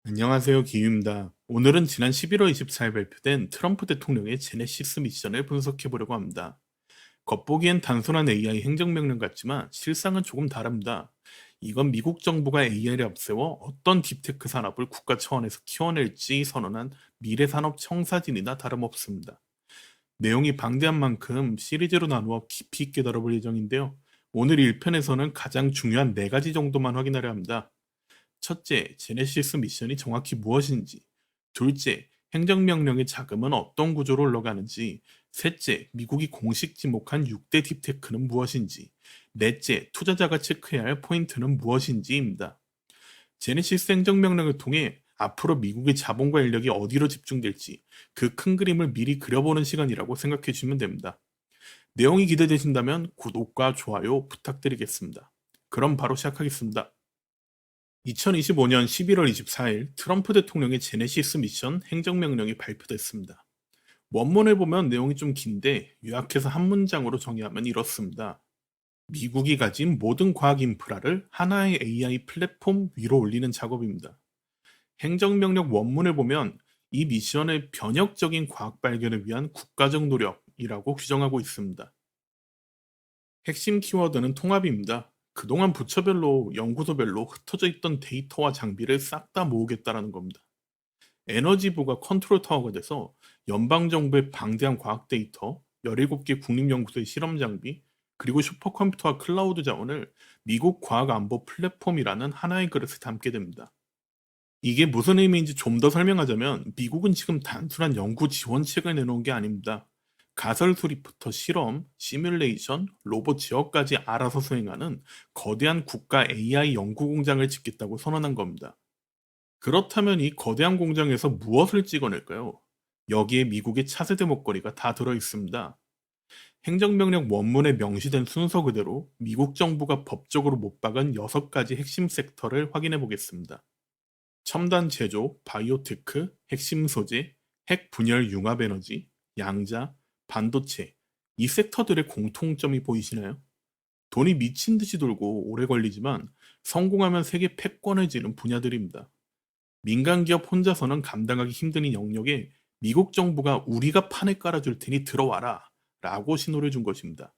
안녕하세요, 기유입니다. 오늘은 지난 11월 24일 발표된 트럼프 대통령의 제네시스 미션을 분석해 보려고 합니다. 겉보기엔 단순한 AI 행정명령 같지만 실상은 조금 다릅니다. 이건 미국 정부가 AI를 앞세워 어떤 딥테크 산업을 국가 차원에서 키워낼지 선언한 미래 산업 청사진이나 다름없습니다. 내용이 방대한 만큼 시리즈로 나누어 깊이 있게 다뤄볼 예정인데요. 오늘 1편에서는 가장 중요한 4가지 정도만 확인하려 합니다. 첫째, 제네시스 미션이 정확히 무엇인지. 둘째, 행정명령의 자금은 어떤 구조로 흘러가는지. 셋째, 미국이 공식 지목한 6대 딥테크는 무엇인지. 넷째, 투자자가 체크해야 할 포인트는 무엇인지입니다. 제네시스 행정명령을 통해 앞으로 미국의 자본과 인력이 어디로 집중될지 그 큰 그림을 미리 그려보는 시간이라고 생각해 주시면 됩니다. 내용이 기대되신다면 구독과 좋아요 부탁드리겠습니다. 그럼 바로 시작하겠습니다. 2025년 11월 24일 트럼프 대통령의 제네시스 미션 행정명령이 발표됐습니다. 원문을 보면 내용이 좀 긴데 요약해서 한 문장으로 정의하면 이렇습니다. 미국이 가진 모든 과학 인프라를 하나의 AI 플랫폼 위로 올리는 작업입니다. 행정명령 원문을 보면 이 미션의 변혁적인 과학 발견을 위한 국가적 노력이라고 규정하고 있습니다. 핵심 키워드는 통합입니다. 그동안 부처별로, 연구소별로 흩어져 있던 데이터와 장비를 싹 다 모으겠다라는 겁니다. 에너지부가 컨트롤 타워가 돼서 연방정부의 방대한 과학 데이터, 17개 국립연구소의 실험 장비, 그리고 슈퍼컴퓨터와 클라우드 자원을 미국 과학안보 플랫폼이라는 하나의 그릇에 담게 됩니다. 이게 무슨 의미인지 좀 더 설명하자면 미국은 지금 단순한 연구 지원책을 내놓은 게 아닙니다. 가설 수립부터 실험, 시뮬레이션, 로봇 제어까지 알아서 수행하는 거대한 국가 AI 연구 공장을 짓겠다고 선언한 겁니다. 그렇다면 이 거대한 공장에서 무엇을 찍어낼까요? 여기에 미국의 차세대 먹거리가 다 들어 있습니다. 행정명령 원문에 명시된 순서 그대로 미국 정부가 법적으로 못 박은 6가지 핵심 섹터를 확인해 보겠습니다. 첨단 제조, 바이오테크, 핵심 소재, 핵 분열 융합 에너지, 양자, 반도체, 이 섹터들의 공통점이 보이시나요? 돈이 미친 듯이 돌고 오래 걸리지만 성공하면 세계 패권을 지는 분야들입니다. 민간 기업 혼자서는 감당하기 힘든 이 영역에 미국 정부가 우리가 판을 깔아줄 테니 들어와라 라고 신호를 준 것입니다.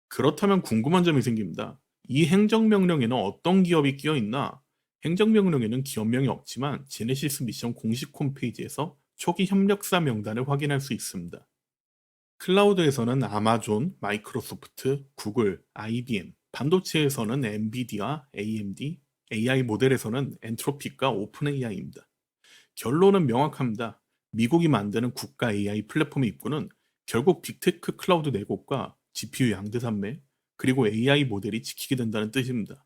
그렇다면 궁금한 점이 생깁니다. 이 행정명령에는 어떤 기업이 끼어 있나? 행정명령에는 기업명이 없지만 제네시스 미션 공식 홈페이지에서 초기 협력사 명단을 확인할 수 있습니다. 클라우드에서는 아마존, 마이크로소프트, 구글, IBM, 반도체에서는 엔비디아, AMD, AI 모델에서는 엔트로픽과 오픈 AI입니다. 결론은 명확합니다. 미국이 만드는 국가 AI 플랫폼의 입구는 결국 빅테크 클라우드 4곳과 GPU 양대 산매, 그리고 AI 모델이 지키게 된다는 뜻입니다.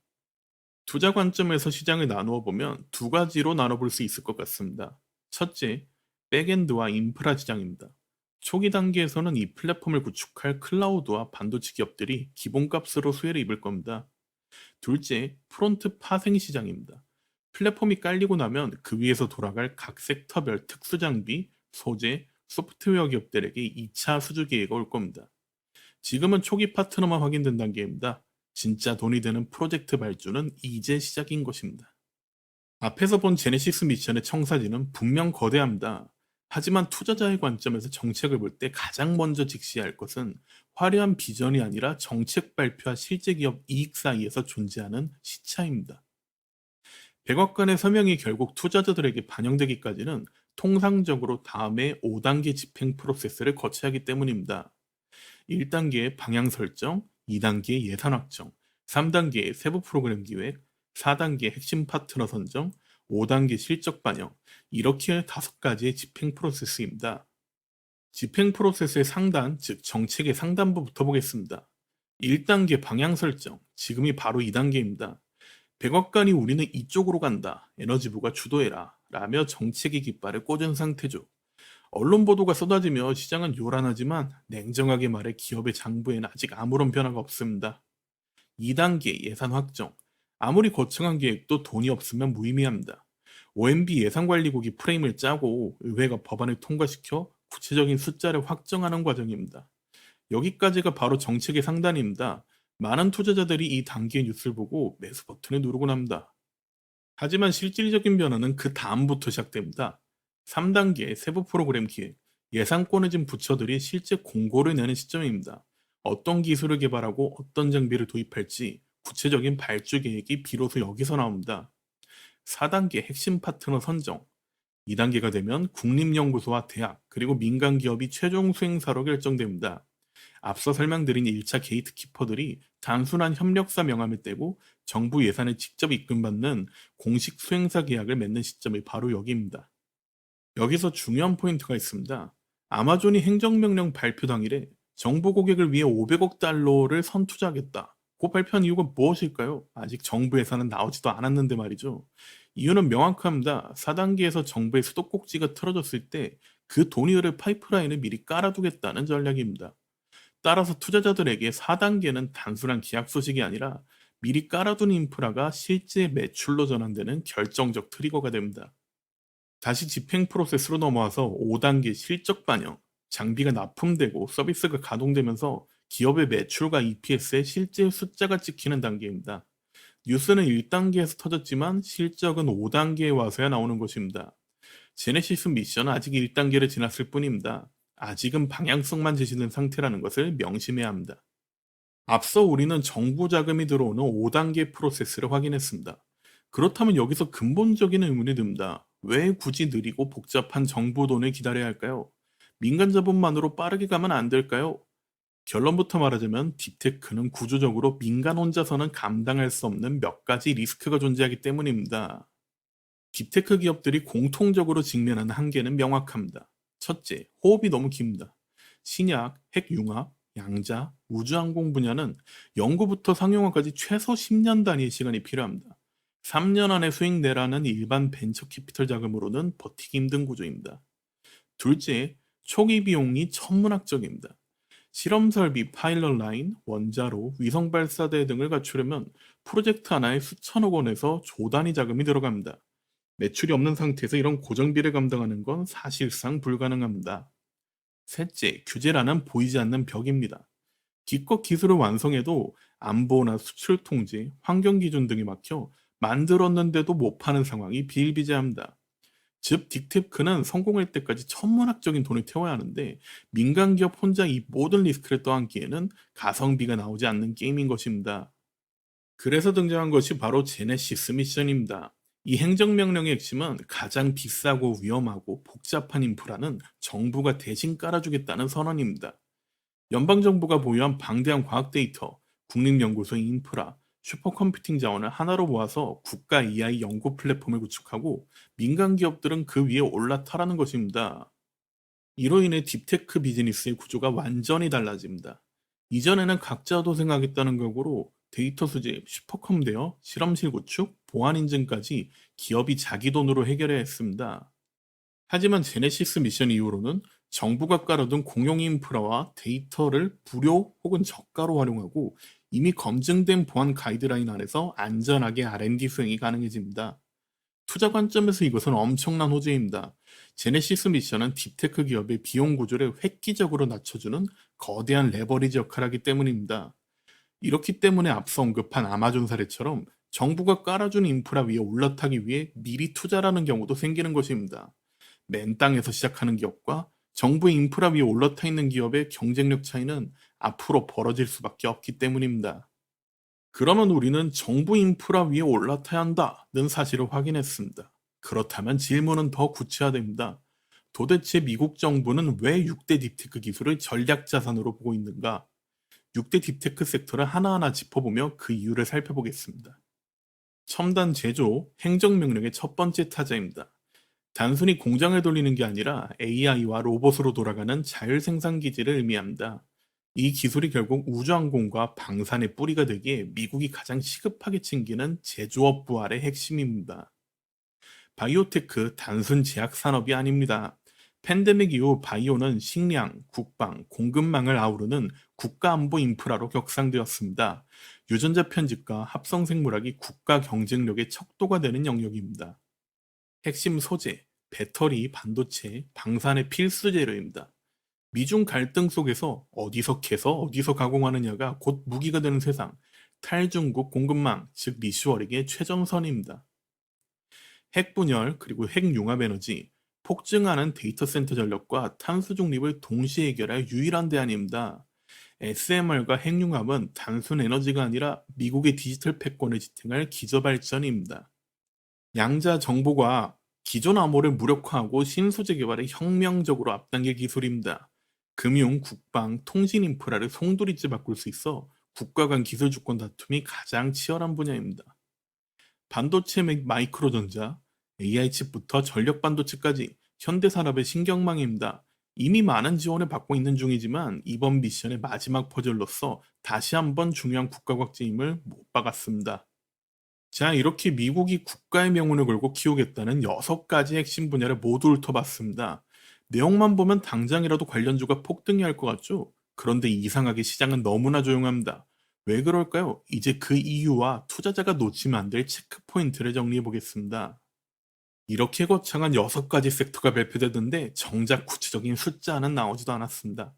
투자 관점에서 시장을 나누어 보면 2가지로 나눠볼 수 있을 것 같습니다. 첫째, 백엔드와 인프라 시장입니다. 초기 단계에서는 이 플랫폼을 구축할 클라우드와 반도체 기업들이 기본값으로 수혜를 입을 겁니다. 둘째, 프론트 파생 시장입니다. 플랫폼이 깔리고 나면 그 위에서 돌아갈 각 섹터별 특수 장비, 소재, 소프트웨어 기업들에게 2차 수주 기회가 올 겁니다. 지금은 초기 파트너만 확인된 단계입니다. 진짜 돈이 되는 프로젝트 발주는 이제 시작인 것입니다. 앞에서 본 제네시스 미션의 청사진은 분명 거대합니다. 하지만 투자자의 관점에서 정책을 볼 때 가장 먼저 직시해야 할 것은 화려한 비전이 아니라 정책 발표와 실제 기업 이익 사이에서 존재하는 시차입니다. 백악관의 서명이 결국 투자자들에게 반영되기까지는 통상적으로 다음에 5단계 집행 프로세스를 거쳐야 하기 때문입니다. 1단계 방향 설정, 2단계 예산 확정, 3단계 세부 프로그램 기획, 4단계 핵심 파트너 선정, 5단계 실적 반영, 이렇게 5가지의 집행 프로세스입니다. 집행 프로세스의 상단, 즉 정책의 상단부부터 보겠습니다. 1단계 방향 설정, 지금이 바로 2단계입니다. 백악관이 우리는 이쪽으로 간다, 에너지부가 주도해라, 라며 정책의 깃발을 꽂은 상태죠. 언론 보도가 쏟아지며 시장은 요란하지만 냉정하게 말해 기업의 장부에는 아직 아무런 변화가 없습니다. 2단계 예산 확정. 아무리 거창한 계획도 돈이 없으면 무의미합니다. OMB 예산관리국이 프레임을 짜고 의회가 법안을 통과시켜 구체적인 숫자를 확정하는 과정입니다. 여기까지가 바로 정책의 상단입니다. 많은 투자자들이 이 단계의 뉴스를 보고 매수 버튼을 누르곤 합니다. 하지만 실질적인 변화는 그 다음부터 시작됩니다. 3단계 세부 프로그램 기획, 예산권을 진 부처들이 실제 공고를 내는 시점입니다. 어떤 기술을 개발하고 어떤 장비를 도입할지 구체적인 발주 계획이 비로소 여기서 나옵니다. 4단계 핵심 파트너 선정, 2단계가 되면 국립연구소와 대학, 그리고 민간 기업이 최종 수행사로 결정됩니다. 앞서 설명드린 1차 게이트키퍼들이 단순한 협력사 명함을 떼고 정부 예산을 직접 입금받는 공식 수행사 계약을 맺는 시점이 바로 여기입니다. 여기서 중요한 포인트가 있습니다. 아마존이 행정명령 발표 당일에 정부 고객을 위해 500억 달러를 선투자하겠다. 그 발표한 이유가 무엇일까요? 아직 정부 예산은 나오지도 않았는데 말이죠. 이유는 명확합니다. 4단계에서 정부의 수도꼭지가 틀어졌을 때 그 돈이 흐를 파이프라인을 미리 깔아두겠다는 전략입니다. 따라서 투자자들에게 4단계는 단순한 계약 소식이 아니라 미리 깔아둔 인프라가 실제 매출로 전환되는 결정적 트리거가 됩니다. 다시 집행 프로세스로 넘어와서 5단계 실적 반영, 장비가 납품되고 서비스가 가동되면서 기업의 매출과 EPS에 실제 숫자가 찍히는 단계입니다. 뉴스는 1단계에서 터졌지만 실적은 5단계에 와서야 나오는 것입니다. 제네시스 미션은 아직 1단계를 지났을 뿐입니다. 아직은 방향성만 제시된 상태라는 것을 명심해야 합니다. 앞서 우리는 정부 자금이 들어오는 5단계 프로세스를 확인했습니다. 그렇다면 여기서 근본적인 의문이 듭니다. 왜 굳이 느리고 복잡한 정부 돈을 기다려야 할까요? 민간 자본만으로 빠르게 가면 안 될까요? 결론부터 말하자면 딥테크는 구조적으로 민간 혼자서는 감당할 수 없는 몇 가지 리스크가 존재하기 때문입니다. 딥테크 기업들이 공통적으로 직면하는 한계는 명확합니다. 첫째, 호흡이 너무 깁니다. 신약, 핵융합, 양자, 우주항공 분야는 연구부터 상용화까지 최소 10년 단위의 시간이 필요합니다. 3년 안에 수익 내라는 일반 벤처 캐피털 자금으로는 버티기 힘든 구조입니다. 둘째, 초기 비용이 천문학적입니다. 실험 설비, 파일럿 라인, 원자로, 위성 발사대 등을 갖추려면 프로젝트 하나에 수천억 원에서 조 단위 자금이 들어갑니다. 매출이 없는 상태에서 이런 고정비를 감당하는 건 사실상 불가능합니다. 셋째, 규제라는 보이지 않는 벽입니다. 기껏 기술을 완성해도 안보나 수출 통제, 환경 기준 등이 막혀 만들었는데도 못 파는 상황이 비일비재합니다. 즉, 딕테크는 성공할 때까지 천문학적인 돈을 태워야 하는데 민간 기업 혼자 이 모든 리스크를 떠안기에는 가성비가 나오지 않는 게임인 것입니다. 그래서 등장한 것이 바로 제네시스 미션입니다. 이 행정명령의 핵심은 가장 비싸고 위험하고 복잡한 인프라는 정부가 대신 깔아주겠다는 선언입니다. 연방정부가 보유한 방대한 과학 데이터, 국립연구소의 인프라, 슈퍼컴퓨팅 자원을 하나로 모아서 국가 AI 연구 플랫폼을 구축하고 민간 기업들은 그 위에 올라타라는 것입니다. 이로 인해 딥테크 비즈니스의 구조가 완전히 달라집니다. 이전에는 각자 도생하겠다는 각오로 데이터 수집, 슈퍼컴 대여, 실험실 구축, 보안 인증까지 기업이 자기 돈으로 해결해야 했습니다. 하지만 제네시스 미션 이후로는 정부가 깔아둔 공용 인프라와 데이터를 무료 혹은 저가로 활용하고 이미 검증된 보안 가이드라인 안에서 안전하게 R&D 수행이 가능해집니다. 투자 관점에서 이것은 엄청난 호재입니다. 제네시스 미션은 딥테크 기업의 비용 구조를 획기적으로 낮춰주는 거대한 레버리지 역할을 하기 때문입니다. 이렇기 때문에 앞서 언급한 아마존 사례처럼 정부가 깔아준 인프라 위에 올라타기 위해 미리 투자라는 경우도 생기는 것입니다. 맨 땅에서 시작하는 기업과 정부의 인프라 위에 올라타 있는 기업의 경쟁력 차이는 앞으로 벌어질 수밖에 없기 때문입니다. 그러면 우리는 정부 인프라 위에 올라타야 한다는 사실을 확인했습니다. 그렇다면 질문은 더 구체화됩니다. 도대체 미국 정부는 왜 6대 딥테크 기술을 전략 자산으로 보고 있는가? 6대 딥테크 섹터를 하나하나 짚어보며 그 이유를 살펴보겠습니다. 첨단 제조, 행정명령의 첫 번째 타자입니다. 단순히 공장을 돌리는 게 아니라 AI와 로봇으로 돌아가는 자율생산 기지를 의미합니다. 이 기술이 결국 우주항공과 방산의 뿌리가 되기에 미국이 가장 시급하게 챙기는 제조업 부활의 핵심입니다. 바이오테크 단순 제약 산업이 아닙니다. 팬데믹 이후 바이오는 식량, 국방, 공급망을 아우르는 국가안보 인프라로 격상되었습니다. 유전자 편집과 합성생물학이 국가 경쟁력의 척도가 되는 영역입니다. 핵심 소재, 배터리, 반도체, 방산의 필수 재료입니다. 미중 갈등 속에서 어디서 캐서 어디서 가공하느냐가 곧 무기가 되는 세상, 탈중국 공급망, 즉 리슈어링의 최전선입니다. 핵분열 그리고 핵융합 에너지, 폭증하는 데이터 센터 전력과 탄소 중립을 동시에 해결할 유일한 대안입니다. SMR과 핵융합은 단순 에너지가 아니라 미국의 디지털 패권을 지탱할 기저발전입니다. 양자 정보가 기존 암호를 무력화하고 신소재 개발에 혁명적으로 앞당길 기술입니다. 금융, 국방, 통신 인프라를 송두리째 바꿀 수 있어 국가 간 기술 주권 다툼이 가장 치열한 분야입니다. 반도체 및 마이크로전자, AI 칩부터 전력 반도체까지 현대 산업의 신경망입니다. 이미 많은 지원을 받고 있는 중이지만 이번 미션의 마지막 퍼즐로서 다시 한번 중요한 국가 과제임을 못 박았습니다. 자, 이렇게 미국이 국가의 명운을 걸고 키우겠다는 6가지 핵심 분야를 모두 훑어봤습니다. 내용만 보면 당장이라도 관련주가 폭등해야 할 것 같죠? 그런데 이상하게 시장은 너무나 조용합니다. 왜 그럴까요? 이제 그 이유와 투자자가 놓치면 안 될 체크 포인트를 정리해 보겠습니다. 이렇게 거창한 6가지 섹터가 발표되던데 정작 구체적인 숫자는 나오지도 않았습니다.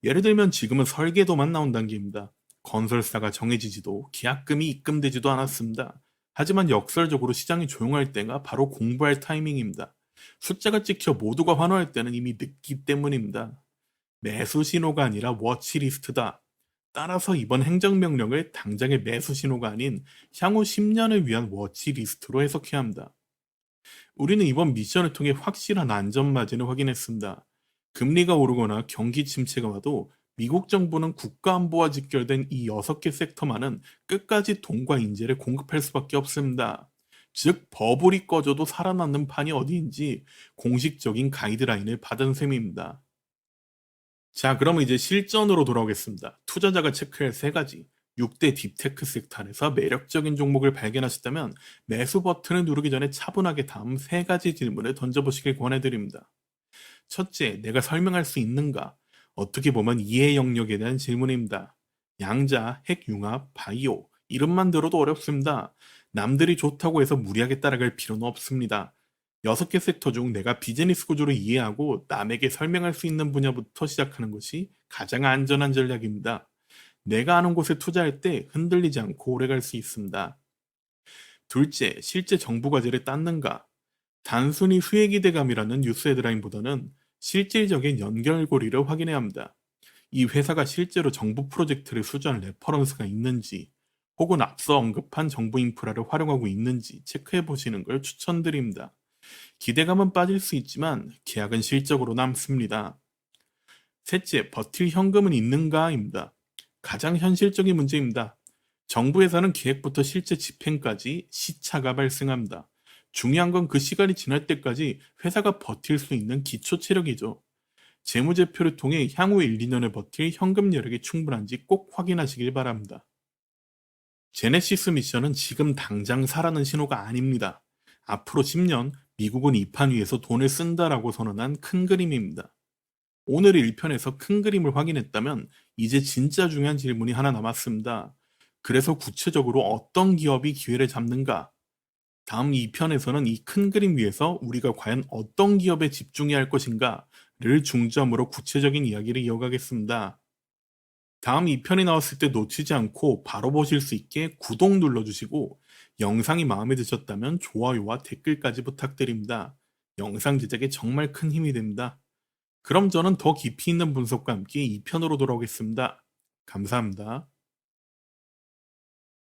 예를 들면 지금은 설계도만 나온 단계입니다. 건설사가 정해지지도 계약금이 입금되지도 않았습니다. 하지만 역설적으로 시장이 조용할 때가 바로 공부할 타이밍입니다. 숫자가 찍혀 모두가 환호할 때는 이미 늦기 때문입니다. 매수 신호가 아니라 워치리스트다. 따라서 이번 행정명령을 당장의 매수 신호가 아닌 향후 10년을 위한 워치리스트로 해석해야 합니다. 우리는 이번 미션을 통해 확실한 안전마진을 확인했습니다. 금리가 오르거나 경기 침체가 와도 미국 정부는 국가안보와 직결된 이 6개 섹터만은 끝까지 돈과 인재를 공급할 수밖에 없습니다. 즉 버블이 꺼져도 살아남는 판이 어디인지 공식적인 가이드라인을 받은 셈입니다. 자, 그러면 이제 실전으로 돌아오겠습니다. 투자자가 체크할 3가지. 6대 딥테크 섹터 안에서 매력적인 종목을 발견하셨다면 매수 버튼을 누르기 전에 차분하게 다음 3가지 질문을 던져보시길 권해드립니다. 첫째, 내가 설명할 수 있는가? 어떻게 보면 이해 영역에 대한 질문입니다. 양자, 핵융합, 바이오, 이름만 들어도 어렵습니다. 남들이 좋다고 해서 무리하게 따라갈 필요는 없습니다. 6개 섹터 중 내가 비즈니스 구조를 이해하고 남에게 설명할 수 있는 분야부터 시작하는 것이 가장 안전한 전략입니다. 내가 아는 곳에 투자할 때 흔들리지 않고 오래 갈 수 있습니다. 둘째, 실제 정부 과제를 땄는가? 단순히 수혜기대감이라는 뉴스 헤드라인보다는 실질적인 연결고리를 확인해야 합니다. 이 회사가 실제로 정부 프로젝트를 수주한 레퍼런스가 있는지, 혹은 앞서 언급한 정부 인프라를 활용하고 있는지 체크해 보시는 걸 추천드립니다. 기대감은 빠질 수 있지만 계약은 실적으로 남습니다. 셋째, 버틸 현금은 있는가입니다. 가장 현실적인 문제입니다. 정부 회사는 계획부터 실제 집행까지 시차가 발생합니다. 중요한 건 그 시간이 지날 때까지 회사가 버틸 수 있는 기초 체력이죠. 재무제표를 통해 향후 1, 2년을 버틸 현금 여력이 충분한지 꼭 확인하시길 바랍니다. 제네시스 미션은 지금 당장 사라는 신호가 아닙니다. 앞으로 10년 미국은 이 판 위에서 돈을 쓴다라고 선언한 큰 그림입니다. 오늘 1편에서 큰 그림을 확인했다면 이제 진짜 중요한 질문이 하나 남았습니다. 그래서 구체적으로 어떤 기업이 기회를 잡는가? 다음 2편에서는 이 큰 그림 위에서 우리가 과연 어떤 기업에 집중해야 할 것인가를 중점으로 구체적인 이야기를 이어가겠습니다. 다음 2편이 나왔을 때 놓치지 않고 바로 보실 수 있게 구독 눌러주시고 영상이 마음에 드셨다면 좋아요와 댓글까지 부탁드립니다. 영상 제작에 정말 큰 힘이 됩니다. 그럼 저는 더 깊이 있는 분석과 함께 2편으로 돌아오겠습니다. 감사합니다.